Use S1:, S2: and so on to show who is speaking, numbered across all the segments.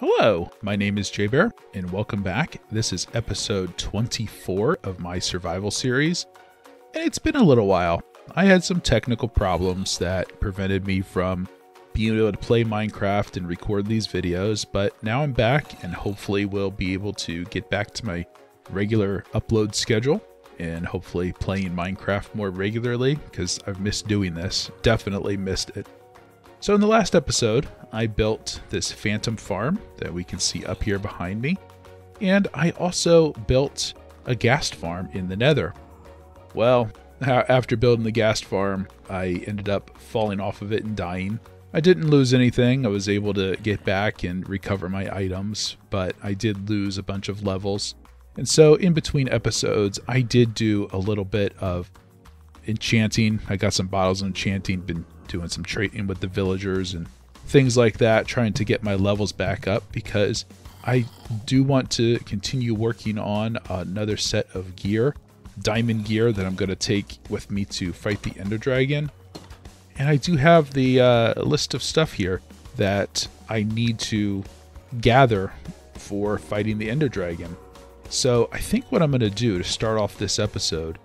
S1: Hello, my name is Jay Bear, and welcome back. This is episode 24 of my survival series, and it's been a little while. I had some technical problems that prevented me from being able to play Minecraft and record these videos, but now I'm back, and hopefully we'll be able to get back to my regular upload schedule, and hopefully playing Minecraft more regularly, because I've missed doing this. Definitely missed it. So in the last episode, I built this phantom farm that we can see up here behind me, and I also built a ghast farm in the nether. Well, after building the ghast farm, I ended up falling off of it and dying. I didn't lose anything. I was able to get back and recover my items, but I did lose a bunch of levels. And so in between episodes, I did do a little bit of enchanting. I got some bottles of enchanting, been doing some trading with the villagers and things like that, trying to get my levels back up because I do want to continue working on another set of gear, diamond gear, that I'm going to take with me to fight the Ender Dragon. And I do have the list of stuff here that I need to gather for fighting the Ender Dragon. So I think what I'm going to do to start off this episode,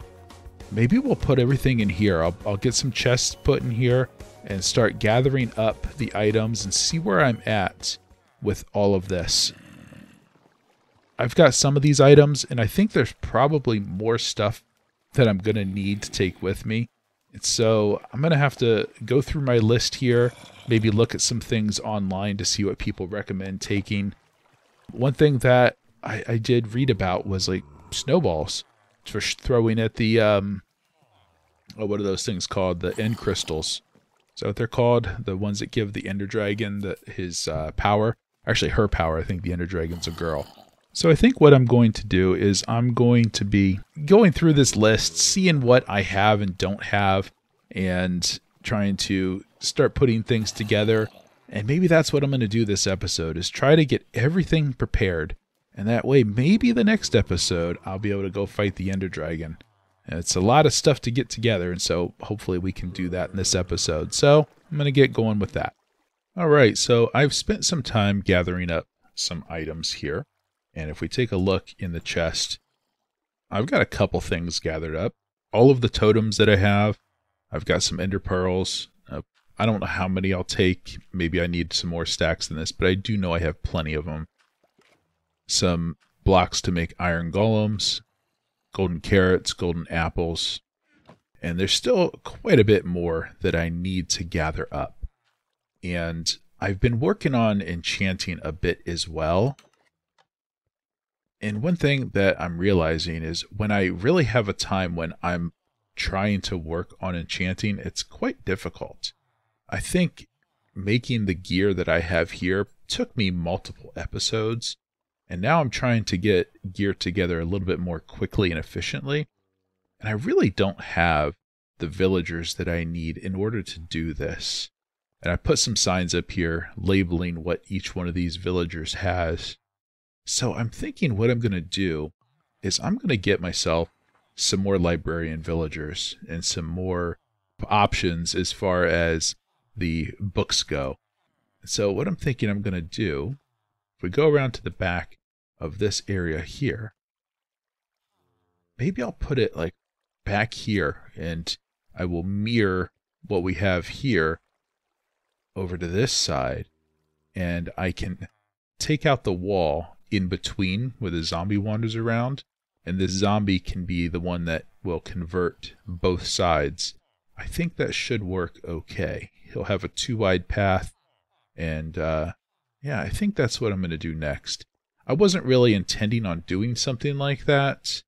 S1: maybe we'll put everything in here. I'll get some chests put in here and start gathering up the items and see where I'm at with all of this. I've got some of these items, and I think there's probably more stuff that I'm going to need to take with me. And so I'm going to have to go through my list here, maybe look at some things online to see what people recommend taking. One thing that I did read about was like snowballs for throwing at the, what are those things called? The end crystals. Is that what they're called? The ones that give the Ender Dragon his power. Actually, her power. I think the Ender Dragon's a girl. So I think what I'm going to do is I'm going to be going through this list, seeing what I have and don't have, and trying to start putting things together. And maybe that's what I'm going to do this episode, is try to get everything prepared. And that way, maybe the next episode, I'll be able to go fight the Ender Dragon. And it's a lot of stuff to get together, and so hopefully we can do that in this episode. So I'm going to get going with that. All right, so I've spent some time gathering up some items here. And if we take a look in the chest, I've got a couple things gathered up. All of the totems that I have, I've got some ender pearls. I don't know how many I'll take. Maybe I need some more stacks than this, but I do know I have plenty of them. Some blocks to make iron golems, golden carrots, golden apples, and there's still quite a bit more that I need to gather up. And I've been working on enchanting a bit as well. And one thing that I'm realizing is when I really have a time when I'm trying to work on enchanting, it's quite difficult. I think making the gear that I have here took me multiple episodes, and now I'm trying to get gear together a little bit more quickly and efficiently. And I really don't have the villagers that I need in order to do this. And I put some signs up here labeling what each one of these villagers has. So I'm thinking what I'm going to do is I'm going to get myself some more librarian villagers and some more options as far as the books go. So what I'm thinking I'm going to do, if we go around to the back of this area here, maybe I'll put it like back here, and I will mirror what we have here over to this side, and I can take out the wall in between where the zombie wanders around, and this zombie can be the one that will convert both sides. I think that should work okay. He'll have a 2-wide path, and yeah, I think that's what I'm going to do next. I wasn't really intending on doing something like that,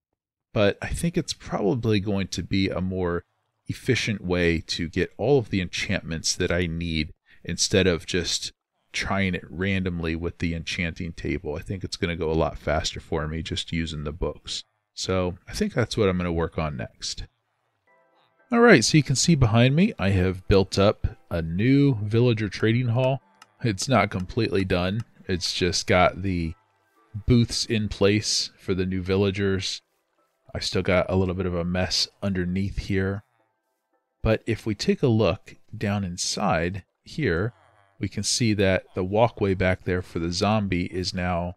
S1: but I think it's probably going to be a more efficient way to get all of the enchantments that I need instead of just trying it randomly with the enchanting table. I think it's going to go a lot faster for me just using the books. So I think that's what I'm going to work on next. Alright, so you can see behind me I have built up a new villager trading hall. It's not completely done. It's just got the booths in place for the new villagers. I still got a little bit of a mess underneath here. But if we take a look down inside here, we can see that the walkway back there for the zombie is now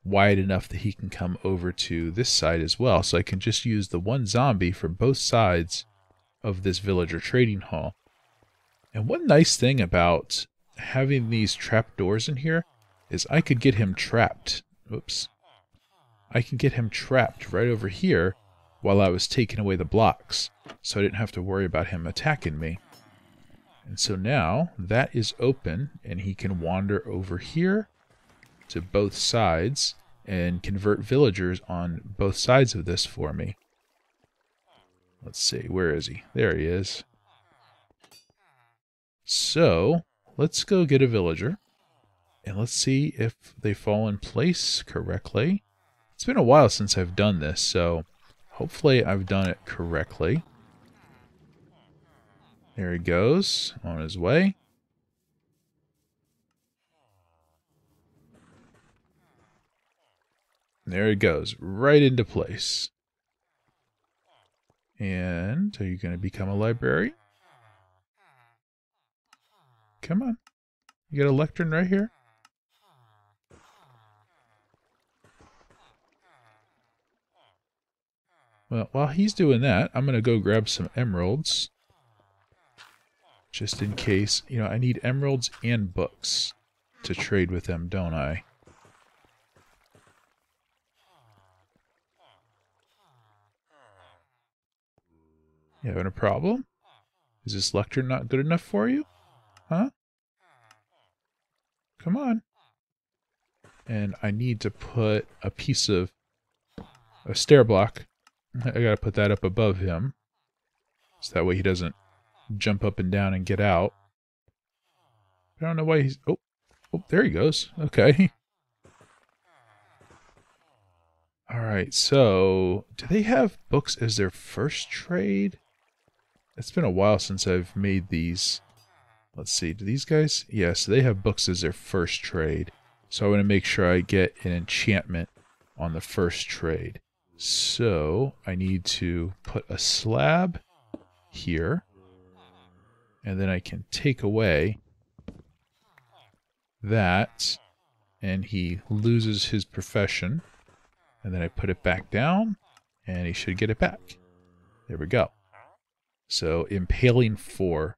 S1: wide enough that he can come over to this side as well. So I can just use the one zombie for both sides of this villager trading hall. And one nice thing about having these trap doors in here is I could get him trapped. Oops. I can get him trapped right over here while I was taking away the blocks, so I didn't have to worry about him attacking me. And so now that is open, and he can wander over here to both sides and convert villagers on both sides of this for me. Let's see, where is he? There he is. So, let's go get a villager, and let's see if they fall in place correctly. It's been a while since I've done this, so hopefully I've done it correctly. There he goes, on his way. There he goes, right into place. And are you going to become a librarian? Come on. You got a lectern right here. Well, while he's doing that, I'm going to go grab some emeralds. Just in case. You know, I need emeralds and books to trade with them, don't I? You having a problem? Is this lectern not good enough for you? Huh? Come on. And I need to put a piece of a stair block. I gotta put that up above him. So that way he doesn't jump up and down and get out. I don't know why he's... Oh, there he goes. Okay. Alright, so... do they have books as their first trade? It's been a while since I've made these. Let's see, do these guys? Yeah, so they have books as their first trade. So I want to make sure I get an enchantment on the first trade. So I need to put a slab here. And then I can take away that. And he loses his profession. And then I put it back down. And he should get it back. There we go. So impaling 4.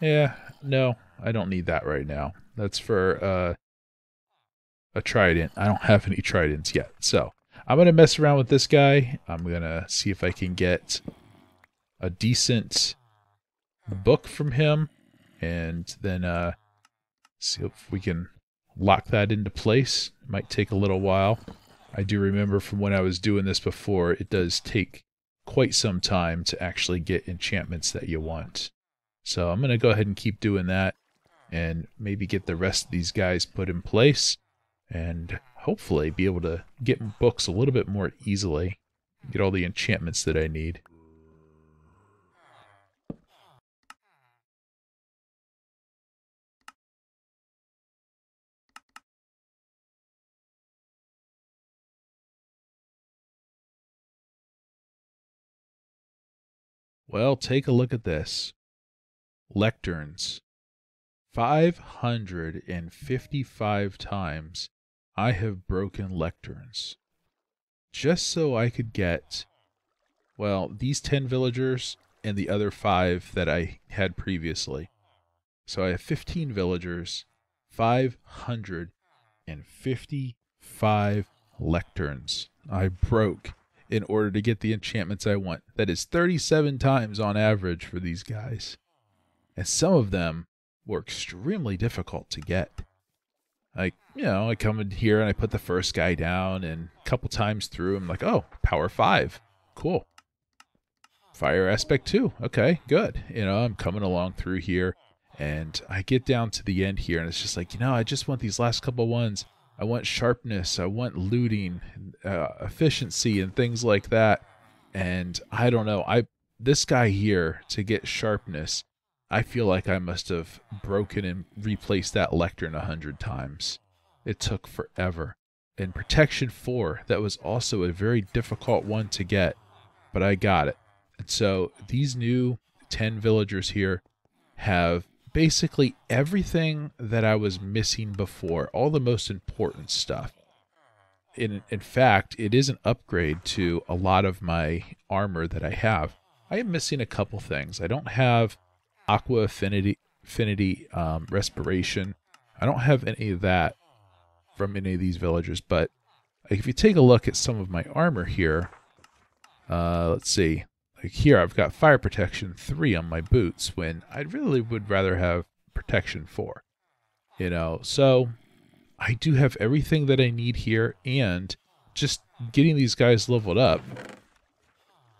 S1: Yeah, no, I don't need that right now. That's for a trident. I don't have any tridents yet. So I'm going to mess around with this guy. I'm going to see if I can get a decent book from him. And then see if we can lock that into place. It might take a little while. I do remember from when I was doing this before, it does take quite some time to actually get enchantments that you want. So I'm going to go ahead and keep doing that and maybe get the rest of these guys put in place and hopefully be able to get books a little bit more easily, get all the enchantments that I need. Well, take a look at this. Lecterns. 555 times I have broken lecterns. Just so I could get, well, these 10 villagers and the other 5 that I had previously. So I have 15 villagers, 555 lecterns I broke in order to get the enchantments I want. That is 37 times on average for these guys. And some of them were extremely difficult to get. I come in here and I put the first guy down, and a couple times through, I'm like, oh, power 5. Cool. Fire aspect 2. Okay, good. I'm coming along through here, and I get down to the end here, and it's just like, I just want these last couple ones. I want sharpness, I want looting, efficiency, and things like that. And I don't know, this guy here, to get sharpness, I feel like I must have broken and replaced that lectern 100 times. It took forever. And protection 4, that was also a very difficult one to get, but I got it. And so these new 10 villagers here have basically everything that I was missing before, all the most important stuff. In fact, it is an upgrade to a lot of my armor that I have. I am missing a couple things. I don't have Aqua Affinity Respiration. I don't have any of that from any of these villagers, but if you take a look at some of my armor here, let's see. Like here, I've got Fire Protection 3 on my boots when I really would rather have Protection 4. You know, so I do have everything that I need here, and just getting these guys leveled up,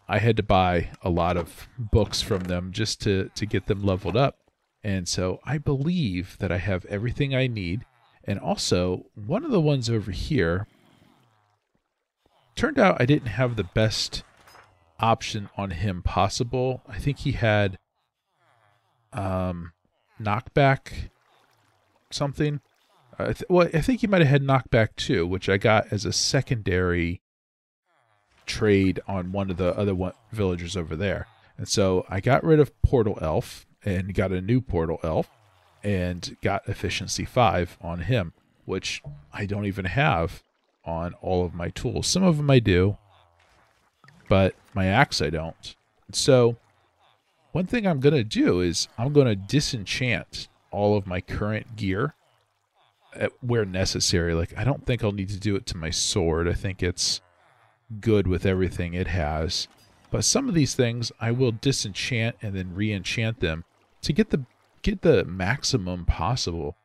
S1: I had to buy a lot of books from them just to get them leveled up. And so I believe that I have everything I need. And also, one of the ones over here, turned out I didn't have the best option on him possible. I think he had knockback something. I think he might have had knockback too, which I got as a secondary trade on one of the other villagers over there. And so I got rid of Portal Elf and got a new Portal Elf and got Efficiency 5 on him, which I don't even have on all of my tools. Some of them I do, but my axe I don't. So one thing I'm going to do is I'm going to disenchant all of my current gear where necessary. Like, I don't think I'll need to do it to my sword. I think it's good with everything it has. But some of these things I will disenchant and then re-enchant them to get the maximum possible.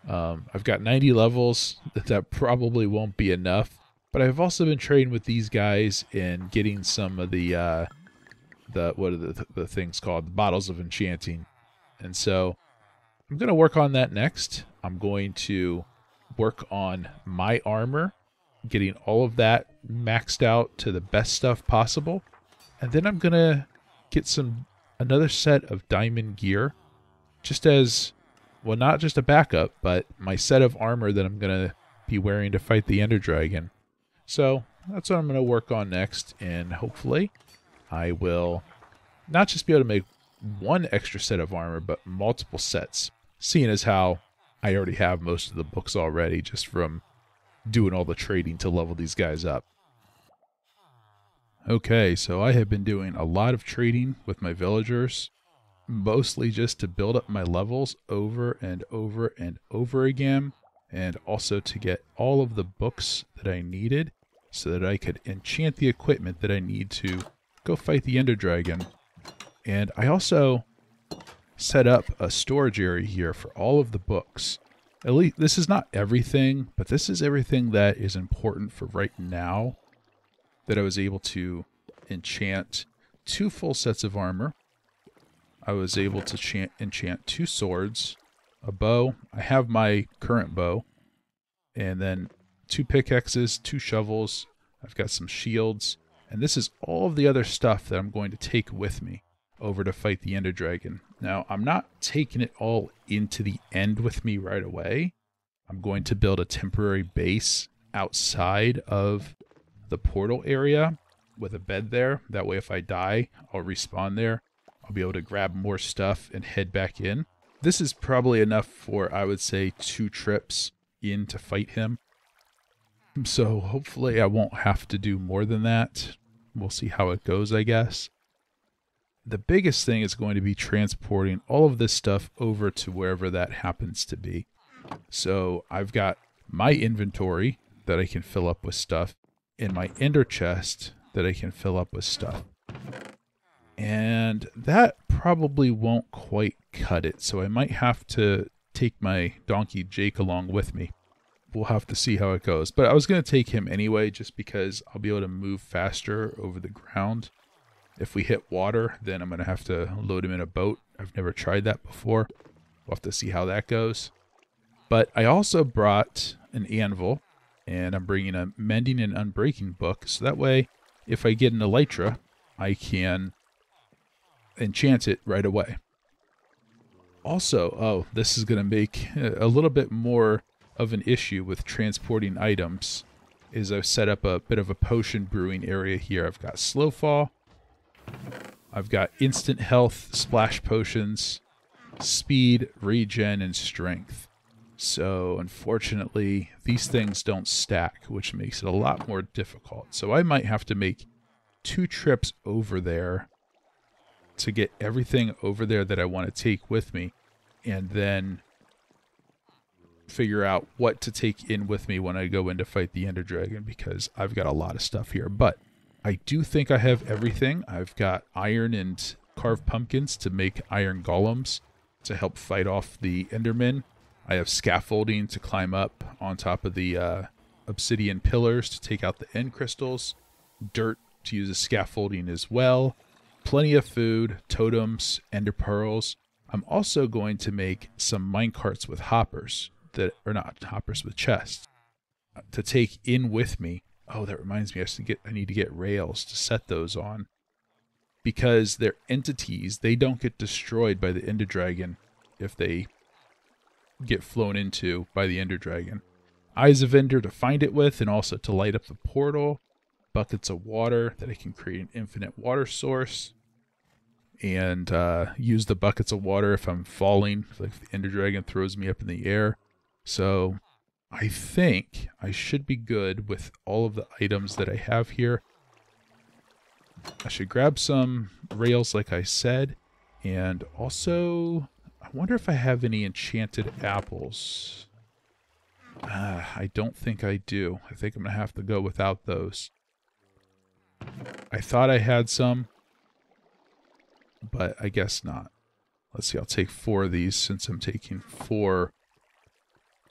S1: I've got 90 levels. That probably won't be enough. But I've also been trading with these guys and getting some of the what are the things called? The Bottles of Enchanting. And so I'm going to work on that next. I'm going to work on my armor, getting all of that maxed out to the best stuff possible. And then I'm going to get another set of diamond gear, just as, well, not just a backup, but my set of armor that I'm going to be wearing to fight the Ender Dragon. So that's what I'm going to work on next, and hopefully I will not just be able to make one extra set of armor, but multiple sets, seeing as how I already have most of the books already just from doing all the trading to level these guys up. Okay, so I have been doing a lot of trading with my villagers, mostly just to build up my levels over and over and over again, and also to get all of the books that I needed so that I could enchant the equipment that I need to go fight the Ender Dragon. And I also set up a storage area here for all of the books. At least this is not everything, but this is everything that is important for right now, that I was able to enchant 2 full sets of armor. I was able to enchant 2 swords, a bow. I have my current bow, and then 2 pickaxes, 2 shovels. I've got some shields, and this is all of the other stuff that I'm going to take with me over to fight the Ender Dragon. Now, I'm not taking it all into the end with me right away. I'm going to build a temporary base outside of the portal area with a bed there. That way, if I die, I'll respawn there. I'll be able to grab more stuff and head back in. This is probably enough for, I would say, 2 trips in to fight him. So hopefully I won't have to do more than that. We'll see how it goes, I guess. The biggest thing is going to be transporting all of this stuff over to wherever that happens to be. So I've got my inventory that I can fill up with stuff, and my ender chest that I can fill up with stuff. And that probably won't quite cut it, so I might have to take my donkey Jake along with me. We'll have to see how it goes. But I was going to take him anyway, just because I'll be able to move faster over the ground. If we hit water, then I'm going to have to load him in a boat. I've never tried that before. We'll have to see how that goes. But I also brought an anvil, and I'm bringing a mending and unbreaking book. So that way, if I get an elytra, I can enchant it right away. Also, this is going to make a little bit more of an issue with transporting items, is I've set up a bit of a potion brewing area here. I've got slow fall. I've got instant health splash potions. speed, regen, and strength. So unfortunately, these things don't stack, which makes it a lot more difficult. So I might have to make 2 trips over there to get everything over there that I want to take with me, and then figure out what to take in with me when I go in to fight the Ender Dragon, because I've got a lot of stuff here. But I do think I have everything. I've got iron and carved pumpkins to make iron golems to help fight off the Endermen. I have scaffolding to climb up on top of the obsidian pillars to take out the end crystals, dirt to use as scaffolding as well, plenty of food, totems, ender pearls. I'm also going to make some minecarts with hoppers, that are not hoppers, with chests, to take in with me. Oh, that reminds me, I need to get rails to set those on, because they're entities. They don't get destroyed by the Ender Dragon if they get flown into by the Ender Dragon. Eyes of Ender to find it with, and also to light up the portal. Buckets of water that I can create an infinite water source, and use the buckets of water if I'm falling, like if the Ender Dragon throws me up in the air. So I think I should be good with all of the items that I have here. I should grab some rails like I said, and also I wonder if I have any enchanted apples. I don't think I do. I think I'm going to have to go without those. I thought I had some, but I guess not. Let's see, I'll take 4 of these since I'm taking 4.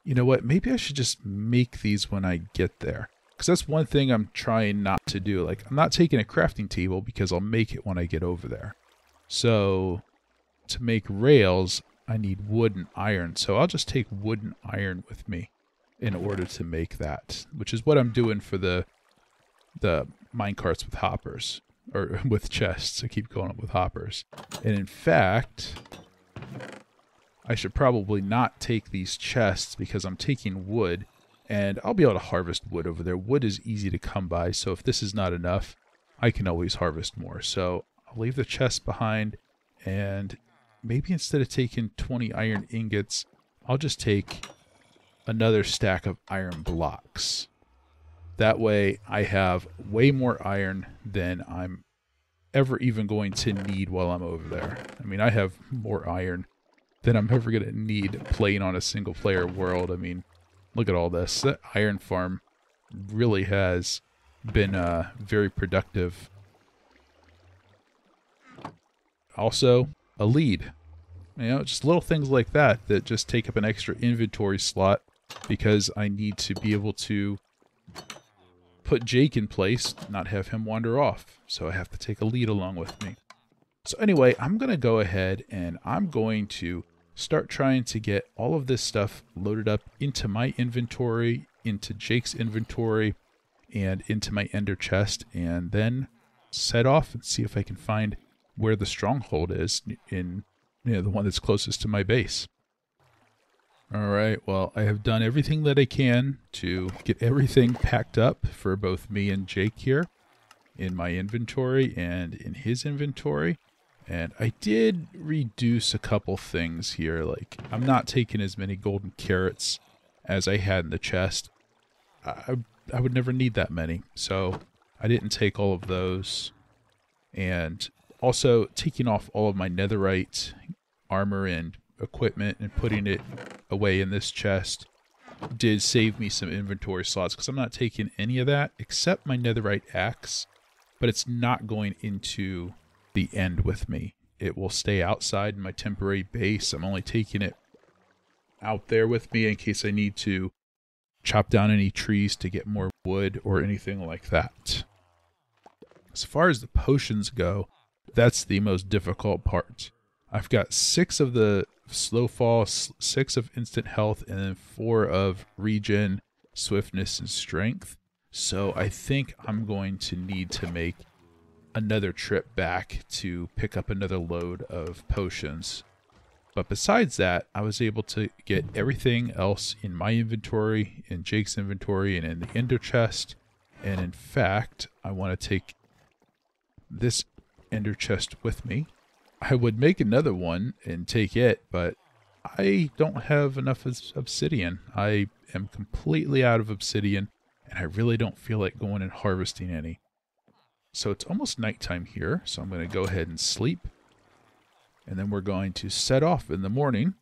S1: You know what? Maybe I should just make these when I get there, because that's one thing I'm trying not to do. Like, I'm not taking a crafting table because I'll make it when I get over there. So to make rails, I need wood and iron. So I'll just take wood and iron with me in order to make that, which is what I'm doing for the minecarts with hoppers, or with chests. I keep going up with hoppers. And in fact, I should probably not take these chests because I'm taking wood, and I'll be able to harvest wood over there. Wood is easy to come by, so if this is not enough, I can always harvest more. So I'll leave the chest behind, and maybe instead of taking 20 iron ingots, I'll just take another stack of iron blocks. That way I have way more iron than I'm ever even going to need while I'm over there. I mean, I have more iron than I'm ever going to need playing on a single player world. I mean, look at all this. That iron farm really has been very productive. Also, a lead. You know, just little things like that that just take up an extra inventory slot, because I need to be able to put Jake in place, not have him wander off. So I have to take a lead along with me. So anyway, I'm going to go ahead and I'm going to start trying to get all of this stuff loaded up into my inventory, into Jake's inventory, and into my ender chest, and then set off and see if I can find where the stronghold is in, you know, the one that's closest to my base. Alright, well, I have done everything that I can to get everything packed up for both me and Jake here in my inventory and in his inventory. And I did reduce a couple things here, like I'm not taking as many golden carrots as I had in the chest. I would never need that many, so I didn't take all of those. And also taking off all of my netherite armor and equipment and putting it away in this chest did save me some inventory slots, because I'm not taking any of that except my netherite axe, but it's not going into the end with me. It will stay outside in my temporary base. I'm only taking it out there with me in case I need to chop down any trees to get more wood or anything like that. As far as the potions go, that's the most difficult part. I've got 6 of the slow fall, 6 of instant health, and then 4 of regen, swiftness, and strength. So I think I'm going to need to make another trip back to pick up another load of potions. But besides that, I was able to get everything else in my inventory, in Jake's inventory, and in the ender chest. And in fact, I want to take this ender chest with me I would make another one and take it, but I don't have enough obsidian. I am completely out of obsidian, and I really don't feel like going and harvesting any. So it's almost nighttime here, so I'm going to go ahead and sleep. And then we're going to set off in the morning.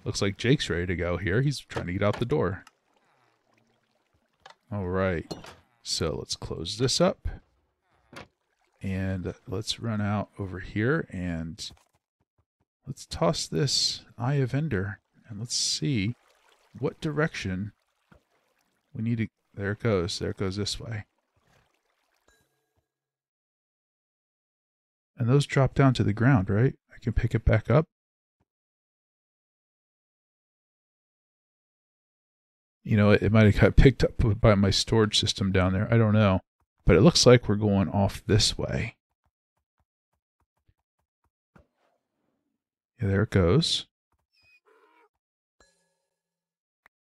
S1: Looks like Jake's ready to go here. He's trying to get out the door. All right. So let's close this up. And let's run out over here and let's toss this Eye of Ender. And let's see what direction we need to... There it goes. There it goes this way. And those drop down to the ground, right? I can pick it back up. You know, it might have got picked up by my storage system down there. I don't know. But it looks like we're going off this way. Yeah, there it goes.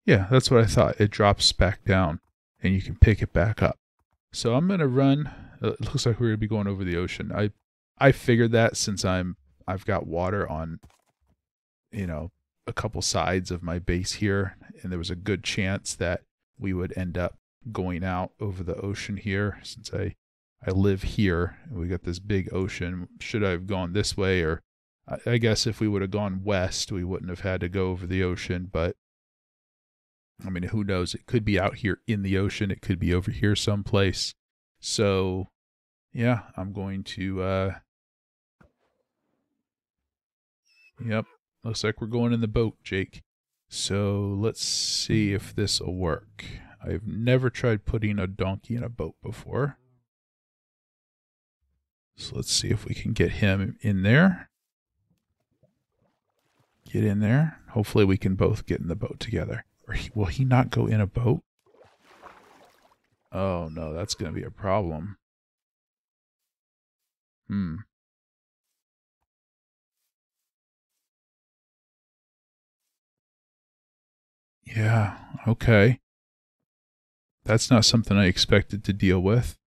S1: Yeah, that's what I thought. It drops back down, and you can pick it back up. So I'm going to run. It looks like we're going to be going over the ocean. I figured that since I've got water on, you know, a couple sides of my base here, and there was a good chance that we would end up going out over the ocean here, since I live here and we got this big ocean. Should I have gone this way? Or I guess if we would have gone west, we wouldn't have had to go over the ocean, but I mean, who knows? It could be out here in the ocean. It could be over here someplace. So yeah, I'm going to yep, looks like we're going in the boat, Jake. So let's see if this will work. I've never tried putting a donkey in a boat before. So let's see if we can get him in there. Get in there. Hopefully we can both get in the boat together. Or will he not go in a boat? Oh no, that's going to be a problem. Yeah, okay. That's not something I expected to deal with.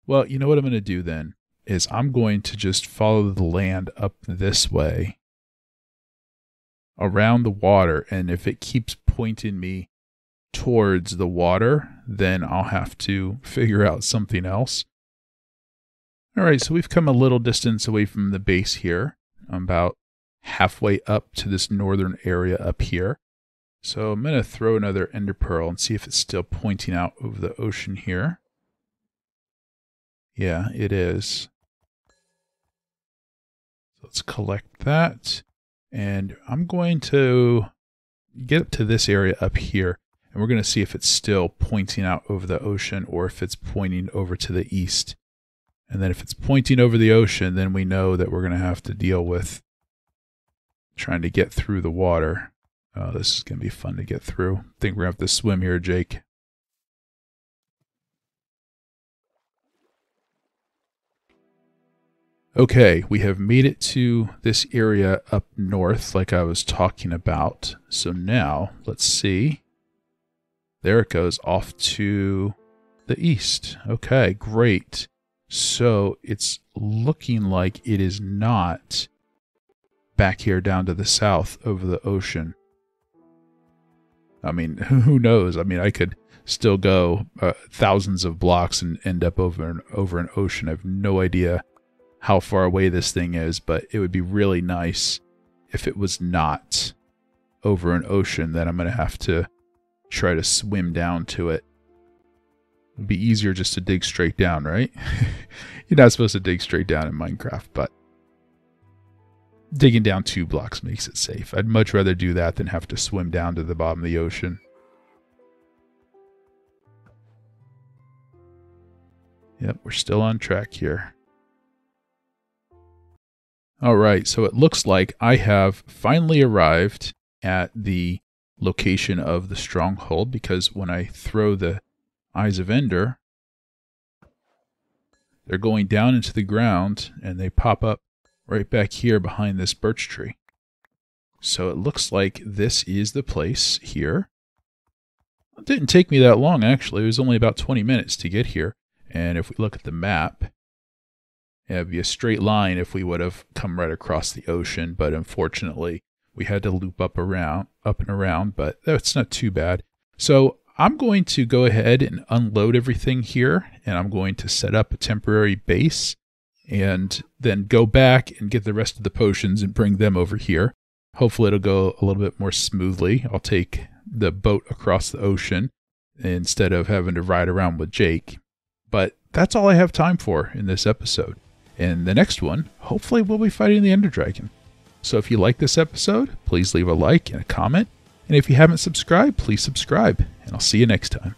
S1: Well, you know what I'm going to do then is I'm going to just follow the land up this way around the water, and if it keeps pointing me towards the water, then I'll have to figure out something else. All right, so we've come a little distance away from the base here. I'm about halfway up to this northern area up here. So I'm going to throw another ender pearl and see if it's still pointing out over the ocean here. Yeah, it is. So let's collect that. And I'm going to get up to this area up here, and we're going to see if it's still pointing out over the ocean or if it's pointing over to the east. And then if it's pointing over the ocean, then we know that we're going to have to deal with trying to get through the water. Oh, this is going to be fun to get through. I think we're going to have to swim here, Jake. Okay, we have made it to this area up north like I was talking about. So now, let's see. There it goes off to the east. Okay, great. So it's looking like it is not back here down to the south over the ocean. I mean, who knows? I mean, I could still go thousands of blocks and end up over an ocean. I have no idea how far away this thing is, but it would be really nice if it was not over an ocean. Then I'm going to have to try to swim down to it. It'd be easier just to dig straight down, right? You're not supposed to dig straight down in Minecraft, but digging down 2 blocks makes it safe. I'd much rather do that than have to swim down to the bottom of the ocean. Yep, we're still on track here. All right, so it looks like I have finally arrived at the location of the stronghold, because when I throw the Eyes of Ender, they're going down into the ground and they pop up right back here behind this birch tree. So it looks like this is the place here. It didn't take me that long, actually. It was only about 20 minutes to get here. And if we look at the map, It'd be a straight line if we would have come right across the ocean, but unfortunately we had to loop up and around, but that's not too bad. So I'm going to go ahead and unload everything here, and I'm going to set up a temporary base and then go back and get the rest of the potions and bring them over here. Hopefully it'll go a little bit more smoothly. I'll take the boat across the ocean instead of having to ride around with Jake. But that's all I have time for in this episode. In the next one, hopefully we'll be fighting the Ender Dragon. So if you like this episode, please leave a like and a comment. And if you haven't subscribed, please subscribe. And I'll see you next time.